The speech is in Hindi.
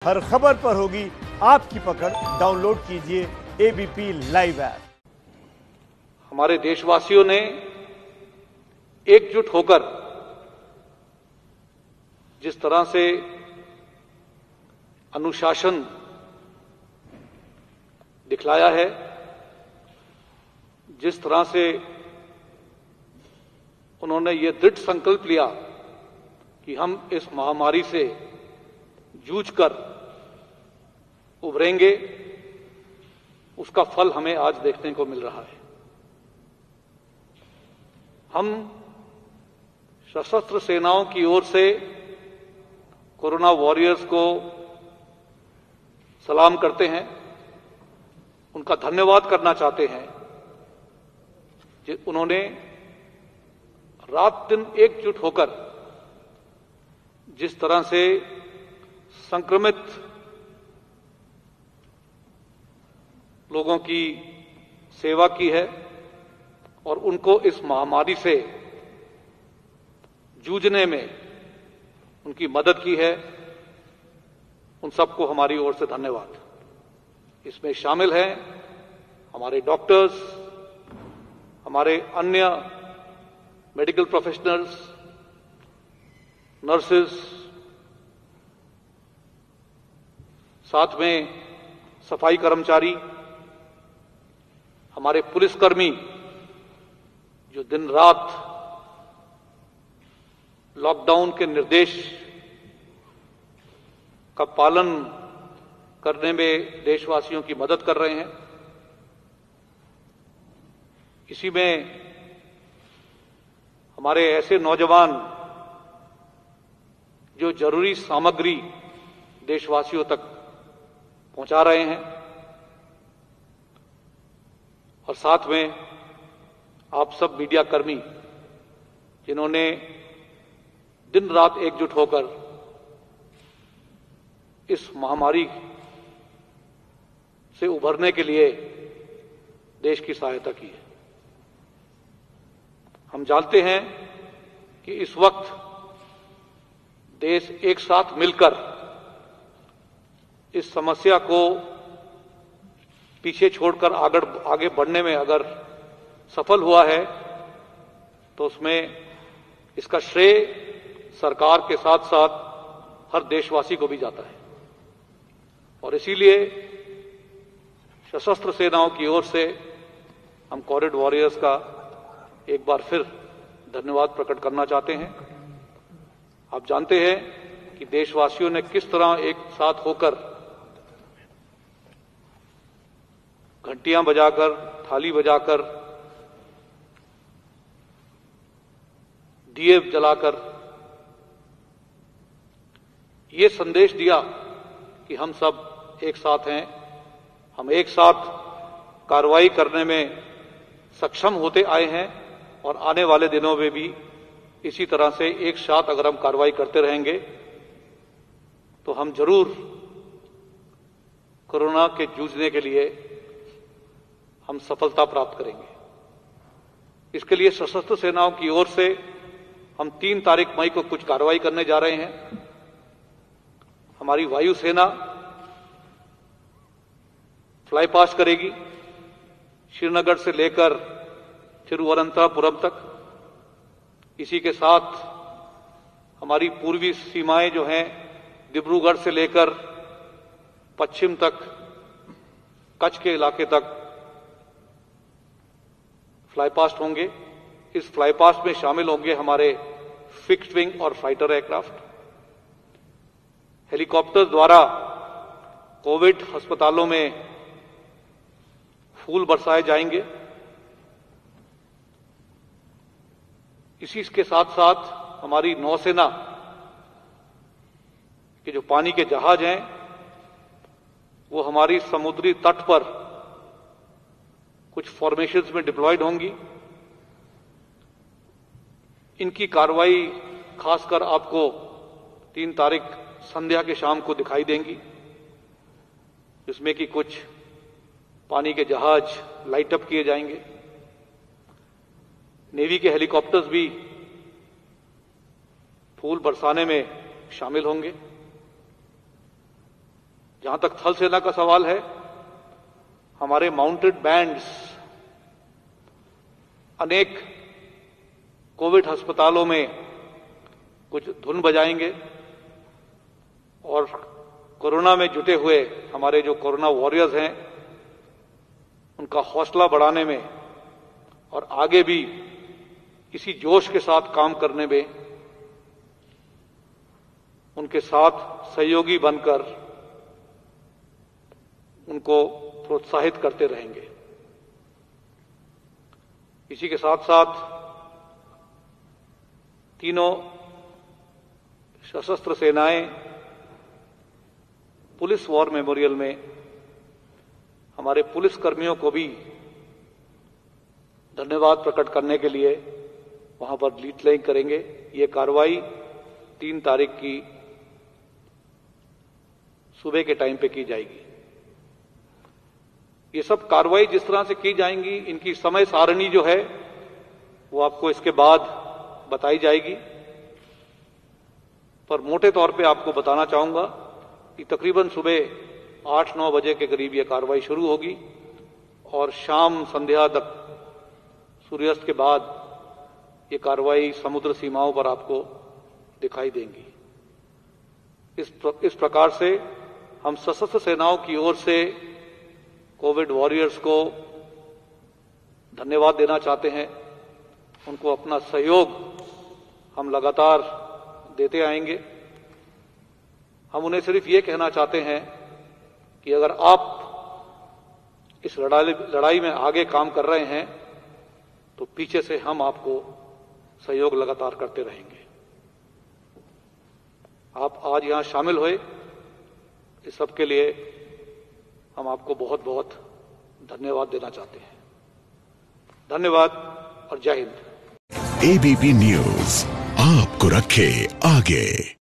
हर खबर पर होगी आपकी पकड़। डाउनलोड कीजिए एबीपी लाइव ऐप। हमारे देशवासियों ने एकजुट होकर जिस तरह से अनुशासन दिखलाया है, जिस तरह से उन्होंने ये दृढ़ संकल्प लिया कि हम इस महामारी से जूझकर उभरेंगे, उसका फल हमें आज देखने को मिल रहा है। हम सशस्त्र सेनाओं की ओर से कोरोना वॉरियर्स को सलाम करते हैं, उनका धन्यवाद करना चाहते हैं कि उन्होंने रात दिन एकजुट होकर जिस तरह से संक्रमित लोगों की सेवा की है और उनको इस महामारी से जूझने में उनकी मदद की है, उन सबको हमारी ओर से धन्यवाद। इसमें शामिल हैं हमारे डॉक्टर्स, हमारे अन्य मेडिकल प्रोफेशनल्स, नर्सेस, साथ में सफाई कर्मचारी, हमारे पुलिसकर्मी जो दिन रात लॉकडाउन के निर्देश का पालन करने में देशवासियों की मदद कर रहे हैं। इसी में हमारे ऐसे नौजवान जो जरूरी सामग्री देशवासियों तक पहुंचा रहे हैं, और साथ में आप सब मीडिया कर्मी जिन्होंने दिन रात एकजुट होकर इस महामारी से उभरने के लिए देश की सहायता की है। हम जानते हैं कि इस वक्त देश एक साथ मिलकर इस समस्या को पीछे छोड़कर आगे बढ़ने में अगर सफल हुआ है तो उसमें इसका श्रेय सरकार के साथ साथ हर देशवासी को भी जाता है। और इसीलिए सशस्त्र सेनाओं की ओर से हम कोविड वॉरियर्स का एक बार फिर धन्यवाद प्रकट करना चाहते हैं। आप जानते हैं कि देशवासियों ने किस तरह एक साथ होकर घंटियां बजाकर, थाली बजाकर, दिए जलाकर ये संदेश दिया कि हम सब एक साथ हैं, हम एक साथ कार्रवाई करने में सक्षम होते आए हैं और आने वाले दिनों में भी इसी तरह से एक साथ अगर हम कार्रवाई करते रहेंगे तो हम जरूर कोरोना के जूझने के लिए हम सफलता प्राप्त करेंगे। इसके लिए सशस्त्र सेनाओं की ओर से हम 3 तारीख मई को कुछ कार्रवाई करने जा रहे हैं। हमारी वायुसेना फ्लाई पास्ट करेगी श्रीनगर से लेकर तिरुवनंतपुरम तक। इसी के साथ हमारी पूर्वी सीमाएं जो हैं डिब्रूगढ़ से लेकर पश्चिम तक, कच्छ के इलाके तक फ्लाई पास्ट होंगे। इस फ्लाई पास्ट में शामिल होंगे हमारे फिक्स्ड विंग और फाइटर एयरक्राफ्ट। हेलीकॉप्टर द्वारा कोविड अस्पतालों में फूल बरसाए जाएंगे। इसी के साथ साथ हमारी नौसेना के जो पानी के जहाज हैं वो हमारी समुद्री तट पर कुछ फॉर्मेशंस में डिप्लॉयड होंगी। इनकी कार्रवाई खासकर आपको 3 तारीख संध्या के शाम को दिखाई देंगी, जिसमें कि कुछ पानी के जहाज लाइट अप किए जाएंगे। नेवी के हेलीकॉप्टर्स भी फूल बरसाने में शामिल होंगे। जहां तक थल सेना का सवाल है, हमारे माउंटेड बैंड्स अनेक कोविड अस्पतालों में कुछ धुन बजाएंगे और कोरोना में जुटे हुए हमारे जो कोरोना वॉरियर्स हैं उनका हौसला बढ़ाने में और आगे भी इसी जोश के साथ काम करने में उनके साथ सहयोगी बनकर उनको प्रोत्साहित करते रहेंगे। इसी के साथ साथ तीनों सशस्त्र सेनाएं पुलिस वॉर मेमोरियल में हमारे पुलिस कर्मियों को भी धन्यवाद प्रकट करने के लिए वहां पर लीड लेइंग करेंगे। ये कार्रवाई 3 तारीख की सुबह के टाइम पे की जाएगी। ये सब कार्रवाई जिस तरह से की जाएंगी, इनकी समय सारणी जो है वो आपको इसके बाद बताई जाएगी, पर मोटे तौर पे आपको बताना चाहूंगा कि तकरीबन सुबह 8-9 बजे के करीब ये कार्रवाई शुरू होगी और शाम संध्या तक सूर्यास्त के बाद ये कार्रवाई समुद्र सीमाओं पर आपको दिखाई देंगी। इस प्रकार से हम सशस्त्र सेनाओं की ओर से कोविड वॉरियर्स को धन्यवाद देना चाहते हैं। उनको अपना सहयोग हम लगातार देते आएंगे। हम उन्हें सिर्फ ये कहना चाहते हैं कि अगर आप इस लड़ाई में आगे काम कर रहे हैं तो पीछे से हम आपको सहयोग लगातार करते रहेंगे। आप आज यहां शामिल हुए, इस सब के लिए हम आपको बहुत बहुत धन्यवाद देना चाहते हैं। धन्यवाद और जय हिंद। एबीपी न्यूज आपको रखे आगे।